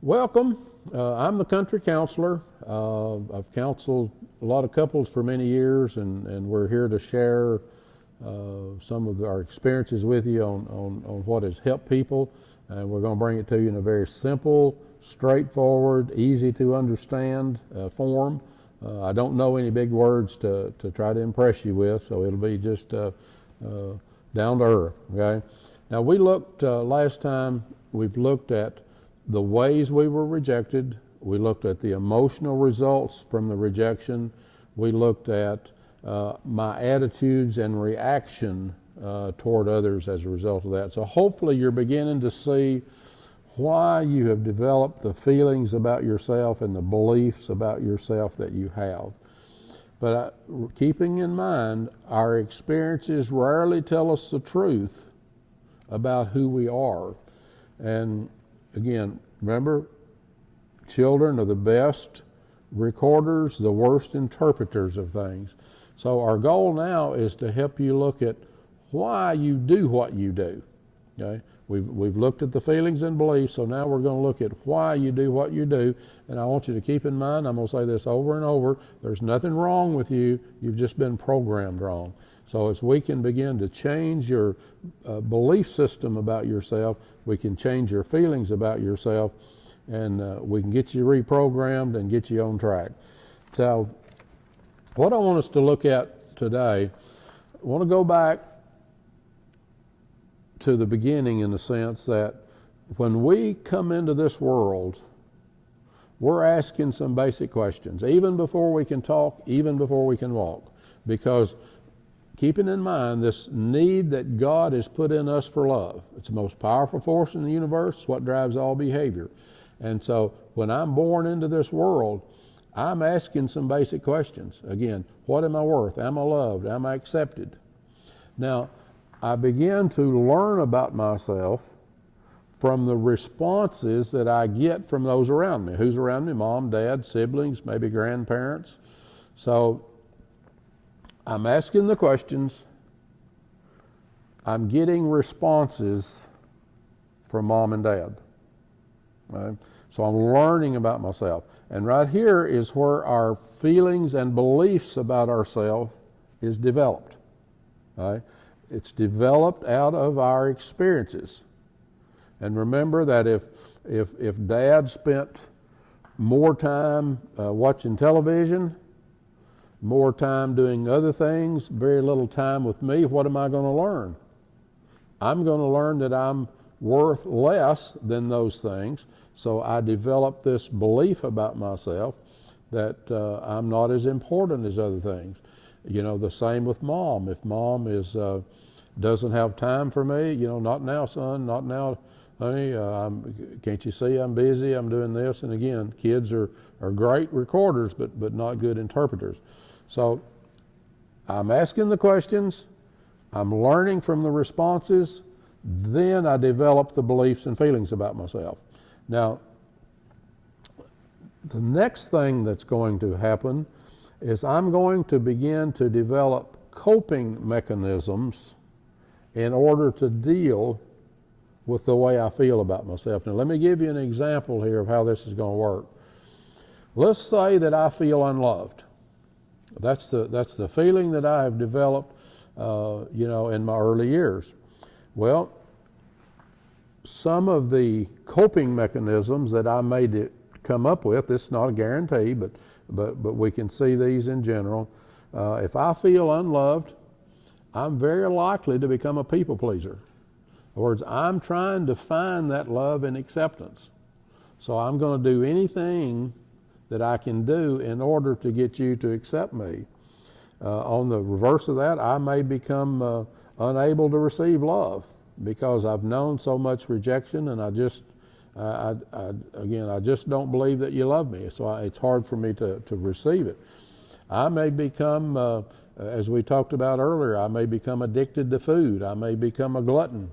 Welcome. I'm the country counselor. I've counseled a lot of couples for many years, and we're here to share some of our experiences with you on what has helped people. And we're going to bring it to you in a very simple, straightforward, easy to understand form. I don't know any big words to try to impress you with, so it'll be just down to earth. Okay. Now we looked last time. We've looked at the ways we were rejected. We looked at the emotional results from the rejection. We looked at my attitudes and reaction toward others as a result of that. So hopefully you're beginning to see why you have developed the feelings about yourself and the beliefs about yourself that you have. But keeping in mind, our experiences rarely tell us the truth about who we are. And again, remember, children are the best recorders, the worst interpreters of things. So our goal now is to help you look at why you do what you do. Okay? We've looked at the feelings and beliefs, so now we're going to look at why you do what you do. And I want you to keep in mind, I'm going to say this over and over, there's nothing wrong with you, you've just been programmed wrong. So as we can begin to change your belief system about yourself, we can change your feelings about yourself, and we can get you reprogrammed and get you on track. So what I want us to look at today, I want to go back to the beginning in the sense that when we come into this world, we're asking some basic questions, even before we can talk, even before we can walk. Because keeping in mind this need that God has put in us for love. It's the most powerful force in the universe. It's what drives all behavior. And so when I'm born into this world, I'm asking some basic questions. Again, what am I worth? Am I loved? Am I accepted? Now, I began to learn about myself from the responses that I get from those around me. Who's around me? Mom, dad, siblings, maybe grandparents. So I'm asking the questions. I'm getting responses from mom and dad. Right? So I'm learning about myself. And right here is where our feelings and beliefs about ourselves is developed. Right? It's developed out of our experiences. And remember that if dad spent more time watching television, more time doing other things, very little time with me, what am I going to learn? I'm going to learn that I'm worth less than those things. So I develop this belief about myself that I'm not as important as other things. You know, the same with mom. If mom doesn't have time for me, not now, son, not now, honey, can't you see I'm busy, I'm doing this? And again, kids are great recorders, but not good interpreters. So I'm asking the questions, I'm learning from the responses, then I develop the beliefs and feelings about myself. Now, the next thing that's going to happen is I'm going to begin to develop coping mechanisms in order to deal with the way I feel about myself. Now, let me give you an example here of how this is going to work. Let's say that I feel unloved. That's the feeling that I have developed, in my early years. Well, some of the coping mechanisms that I may come up with, this is not a guarantee, but we can see these in general. If I feel unloved, I'm very likely to become a people pleaser. In other words, I'm trying to find that love and acceptance. So I'm going to do anything that I can do in order to get you to accept me. On the reverse of that, I may become unable to receive love because I've known so much rejection, and I just don't believe that you love me. So it's hard for me to receive it. I may become, as we talked about earlier, I may become addicted to food. I may become a glutton.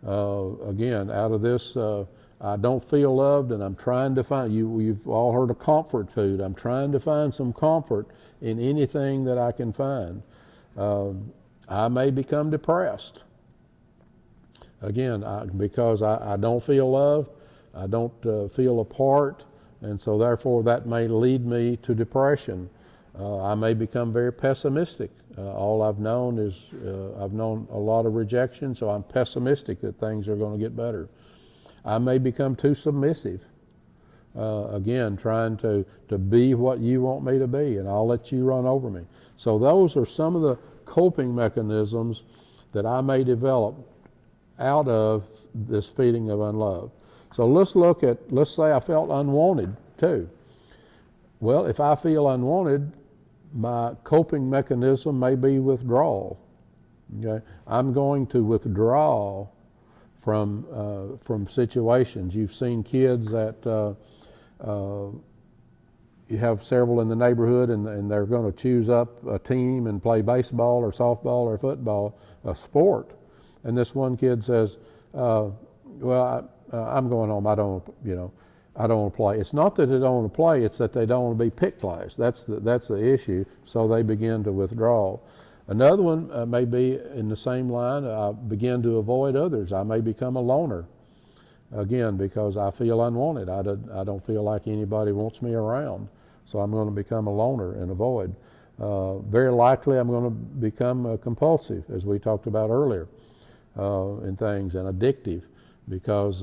Again, out of this, I don't feel loved, and I'm trying to find, you've all heard of comfort food. I'm trying to find some comfort in anything that I can find. I may become depressed. Again, because I don't feel loved, I don't feel a part, and so therefore that may lead me to depression. I may become very pessimistic. All I've known is I've known a lot of rejection, so I'm pessimistic that things are going to get better. I may become too submissive. Again, trying to be what you want me to be, and I'll let you run over me. So those are some of the coping mechanisms that I may develop out of this feeling of unloved. So let's say I felt unwanted too. Well, if I feel unwanted, my coping mechanism may be withdrawal. Okay? I'm going to withdraw from situations. You've seen kids that you have several in the neighborhood, and they're going to choose up a team and play baseball or softball or football, a sport. And this one kid says, "Well, I'm going home. I don't want to play." It's not that they don't want to play; it's that they don't want to be picked last. That's the issue. So they begin to withdraw. Another one may be in the same line. I begin to avoid others. I may become a loner. Again, because I feel unwanted. I don't feel like anybody wants me around. So I'm going to become a loner and avoid. Very likely I'm going to become compulsive, as we talked about earlier, in things, and addictive, because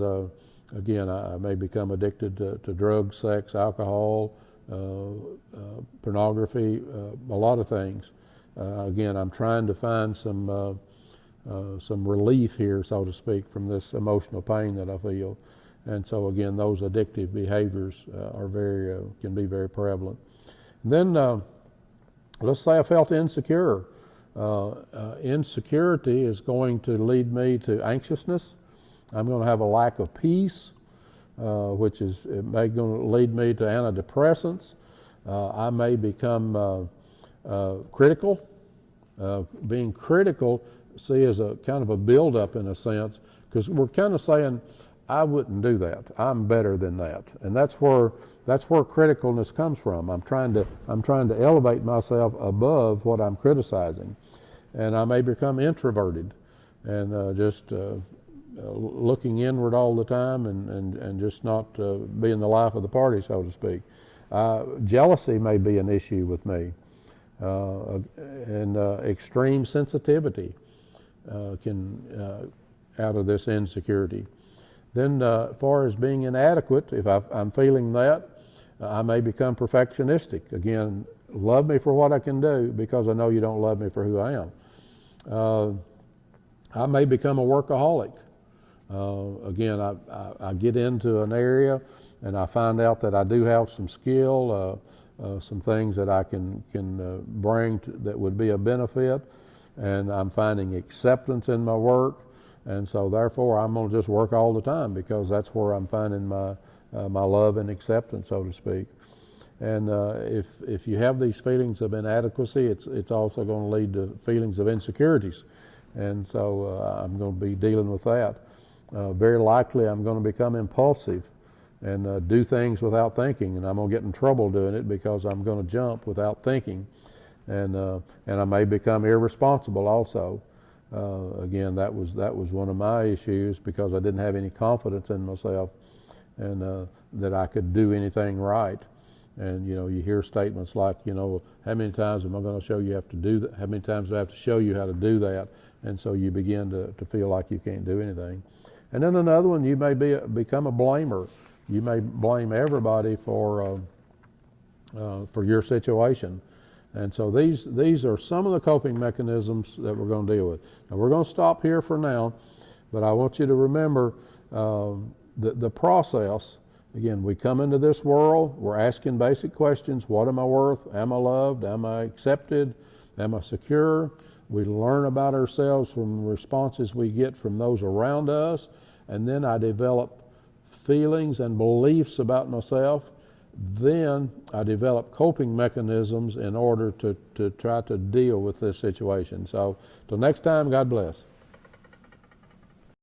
again, I may become addicted to drugs, sex, alcohol, pornography, a lot of things. Again, I'm trying to find some relief here, so to speak, from this emotional pain that I feel. And so again, those addictive behaviors can be very prevalent. And then let's say I felt insecure. Insecurity is going to lead me to anxiousness. I'm going to have a lack of peace, which is going to lead me to antidepressants. I may become critical. Being critical, see, is a kind of a build-up in a sense, because we're kind of saying, I wouldn't do that. I'm better than that, and that's where criticalness comes from. I'm trying to elevate myself above what I'm criticizing, and I may become introverted, and just looking inward all the time, and just not being the life of the party, so to speak. Jealousy may be an issue with me, and extreme sensitivity can out of this insecurity. Then as far as being inadequate, if I'm feeling that, I may become perfectionistic. Again, love me for what I can do, because I know you don't love me for who I am. I may become a workaholic. Again, I get into an area and I find out that I do have some skill, some things that I can bring that would be a benefit, and I'm finding acceptance in my work. And so therefore I'm going to just work all the time, because that's where I'm finding my love and acceptance, so to speak. And if you have these feelings of inadequacy, it's also going to lead to feelings of insecurities. And so I'm going to be dealing with that. Very likely I'm going to become impulsive and do things without thinking, and I'm going to get in trouble doing it, because I'm going to jump without thinking. And I may become irresponsible also. Again, that was one of my issues, because I didn't have any confidence in myself, and that I could do anything right. And you hear statements like, how many times am I going to show you have to do that? How many times do I have to show you how to do that? And so you begin to feel like you can't do anything. And then another one, you may become a blamer. You may blame everybody for your situation. And so these are some of the coping mechanisms that we're going to deal with. Now we're going to stop here for now, but I want you to remember the process. Again, we come into this world, we're asking basic questions. What am I worth? Am I loved? Am I accepted? Am I secure? We learn about ourselves from responses we get from those around us, and then I develop feelings and beliefs about myself. Then I develop coping mechanisms in order to try to deal with this situation. So till next time, God bless.